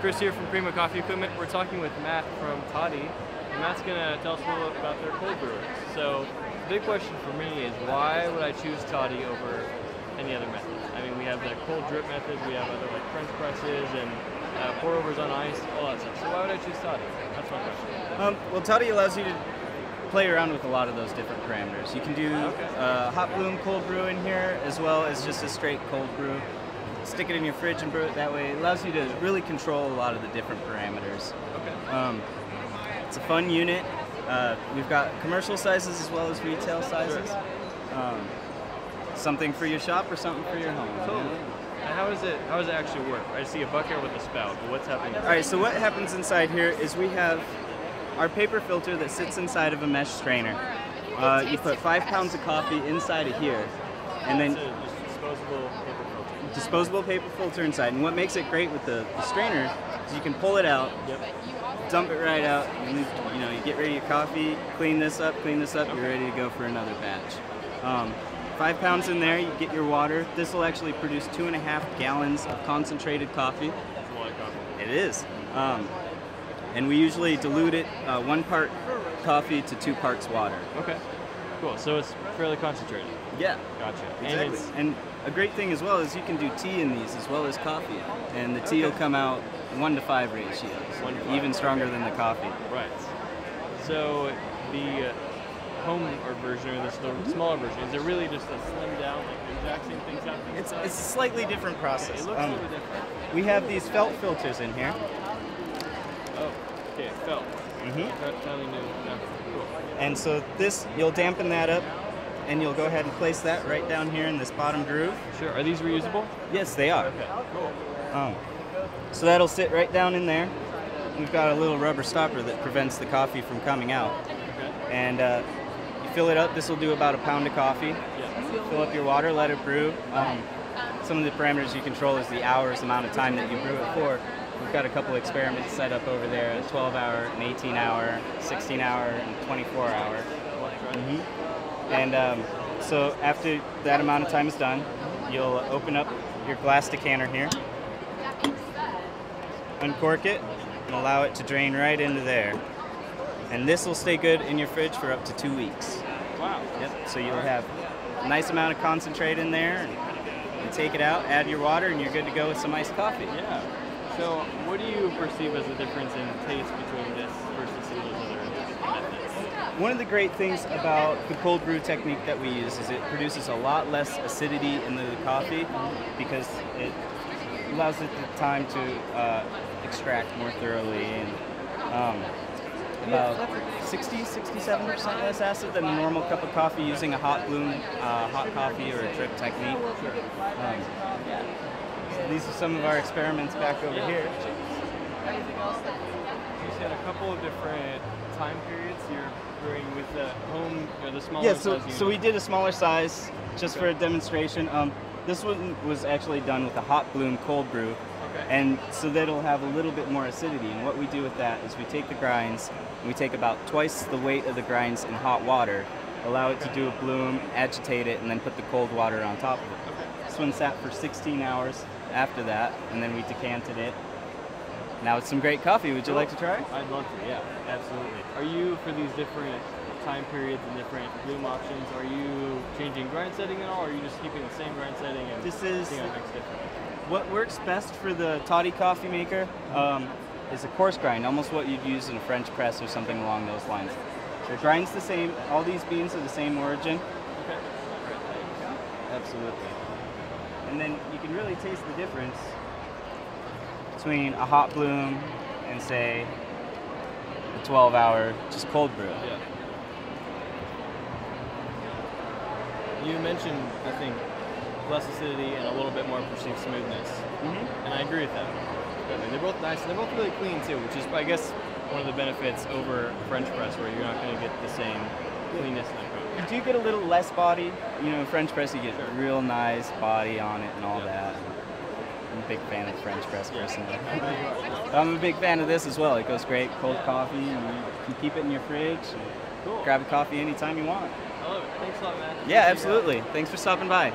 Chris here from Prima Coffee Equipment. We're talking with Matt from Toddy, and Matt's going to tell us a little bit about their cold brewers. So the big question for me is, why would I choose Toddy over any other method? I mean, we have the cold drip method, we have other like French presses and pour overs on ice, all that stuff. So why would I choose Toddy? That's my question. Well, Toddy allows you to play around with a lot of those different parameters. You can do hot bloom cold brew in here, as well as just a straight cold brew. Stick it in your fridge and brew it that way. It allows you to really control a lot of the different parameters. Okay. It's a fun unit. We've got commercial sizes as well as retail sizes. Sure. Something for your shop or something for your home. Totally. And how does it actually work? I see a bucket with a spout, but what's happening? All right, so what happens inside here is we have our paper filter that sits inside of a mesh strainer. You put 5 pounds of coffee inside of here, and then disposable paper filter inside. And what makes it great with the strainer is you can pull it out, dump it right out, and you get ready your coffee, clean this up, you're ready to go for another batch. 5 pounds in there, you get your water. This will actually produce 2.5 gallons of concentrated coffee. That's a lot of coffee. It is. And we usually dilute it 1 part coffee to 2 parts water. Okay. Cool. So it's fairly concentrated. Yeah. Gotcha. Exactly. And a great thing as well is you can do tea in these as well as coffee. And the tea will come out 1-to-5 ratios. 1-to-5. Even stronger than the coffee. Right. So the home version, or the smaller version, is it really just a slim down, like the exact same things happening inside? It's a slightly different process. It looks a little bit different. We have these felt filters in here. Oh, okay, felt. That's totally new. Yeah, cool. And so this, you'll dampen that up, and you'll go ahead and place that right down here in this bottom groove. Sure. Are these reusable? Yes, they are. Okay, cool. So that'll sit right down in there. We've got a little rubber stopper that prevents the coffee from coming out. Okay. And you fill it up. This will do about 1 pound of coffee. Yeah. Fill up your water, let it brew. Some of the parameters you control is the hours, the amount of time that you brew it for. We've got a couple experiments set up over there, a 12-hour, an 18-hour, 16-hour, and 24-hour. And so after that amount of time is done, you'll open up your glass decanter here, uncork it, and allow it to drain right into there. And this will stay good in your fridge for up to 2 weeks. Wow. Yep. So you'll have a nice amount of concentrate in there, and you take it out, add your water, and you're good to go with some iced coffee. Yeah. So what do you perceive as the difference in taste between this versus some of those other methods? One of the great things about the cold brew technique that we use is it produces a lot less acidity in the coffee because it allows it the time to extract more thoroughly, and about 60-67% less acid than a normal cup of coffee using a hot bloom, hot coffee or a drip technique. So these are some of our experiments back over here. Anything else that you said a couple of different time periods you're brewing with the home, the smaller size unit? So we did a smaller size just for a demonstration. This one was actually done with a hot bloom cold brew. Okay. And so that'll have a little bit more acidity. And what we do with that is we take the grinds, and we take about twice the weight of the grinds in hot water, allow it to do a bloom, agitate it, and then put the cold water on top of it. Okay. This one sat for 16 hours after that, and then we decanted it. Now it's some great coffee. Would you like to try? I'd love to, yeah, absolutely. Are you, for these different time periods and different bloom options, are you changing grind setting at all, or are you just keeping the same grind setting and seeing how it makes different? What works best for the Toddy coffee maker is a coarse grind, almost what you'd use in a French press or something along those lines. The grind's the same, all these beans are the same origin. Okay. Absolutely. And then you can really taste the difference between a hot bloom and, say, a 12-hour just cold brew. Yeah. You mentioned, I think, less acidity and a little bit more perceived smoothness. And I agree with that. I mean, they're both nice, and they're both really clean too, which is, I guess, one of the benefits over French press, where you're not going to get the same cleanness in the coffee. You do get a little less body. You know, in French press you get a real nice body on it and all that. I'm a big fan of French press personally. I'm a big fan of this as well. It goes great, cold coffee, and you can keep it in your fridge. Cool. Grab a coffee anytime you want. I love it. Thanks a lot, man. Yeah, absolutely. Thanks for stopping by.